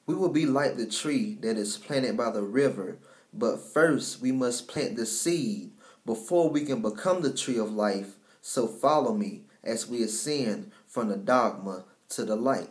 We will be like the tree that is planted by the river, but first we must plant the seed before we can become the tree of life. So follow me as we ascend from the dogma to the light.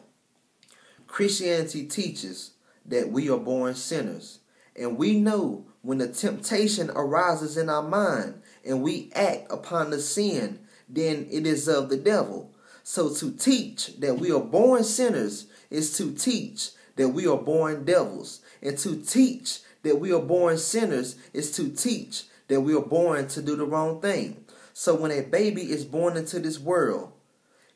Christianity teaches that we are born sinners, and we know when the temptation arises in our mind and we act upon the sin, then it is of the devil. So to teach that we are born sinners is to teach that we are born devils. And to teach that we are born sinners is to teach that we are born to do the wrong thing. So when a baby is born into this world,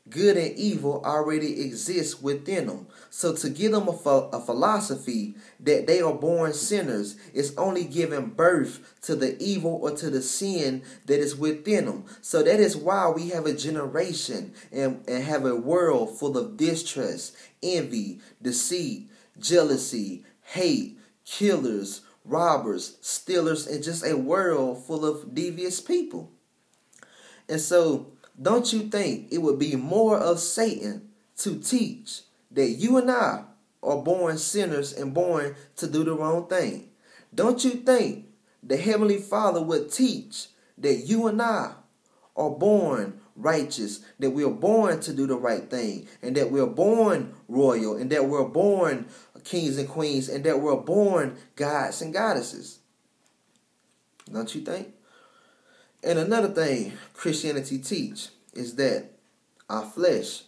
good and evil already exists within them. So to give them a philosophy that they are born sinners is only giving birth to the evil or to the sin that is within them. So that is why we have a generation and have a world full of distrust, envy, deceit, jealousy, hate, killers, robbers, stealers, and just a world full of devious people. And so, don't you think it would be more of Satan to teach that you and I are born sinners and born to do the wrong thing? Don't you think the Heavenly Father would teach that you and I are born righteous, that we are born to do the right thing, and that we are born royal, and that we're born kings and queens, and that we're born gods and goddesses? Don't you think? And another thing Christianity teach is that our flesh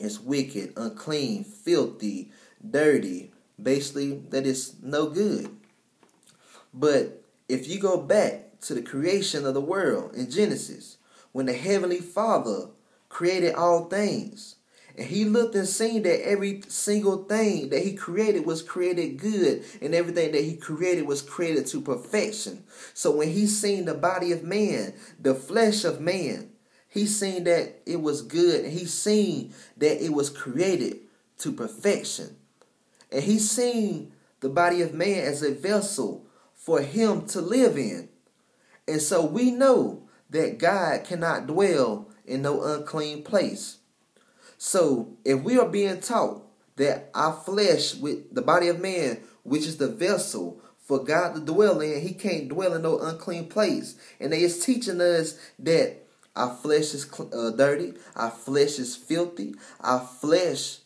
is wicked, unclean, filthy, dirty, basically that is no good. But if you go back to the creation of the world in Genesis, when the Heavenly Father created all things, and he looked and seen that every single thing that he created was created good, and everything that he created was created to perfection. So when he seen the body of man, the flesh of man, he seen that it was good, and he seen that it was created to perfection. And he seen the body of man as a vessel for him to live in. And so we know that God cannot dwell in no unclean place. So if we are being taught that our flesh, with the body of man, which is the vessel for God to dwell in, he can't dwell in no unclean place. And they is teaching us that our flesh is dirty, our flesh is filthy, our flesh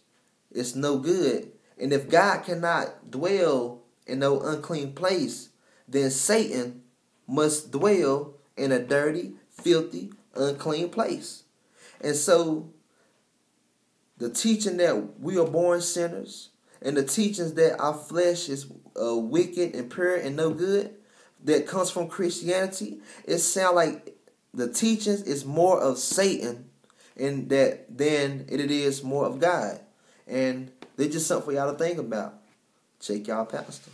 is no good. And if God cannot dwell in no unclean place, then Satan must dwell in a dirty, filthy, unclean place. And so the teaching that we are born sinners, and the teachings that our flesh is wicked and pure and no good, that comes from Christianity, it sounds like the teachings is more of Satan and that than it is more of God. And they're just something for y'all to think about. Check y'all pastor.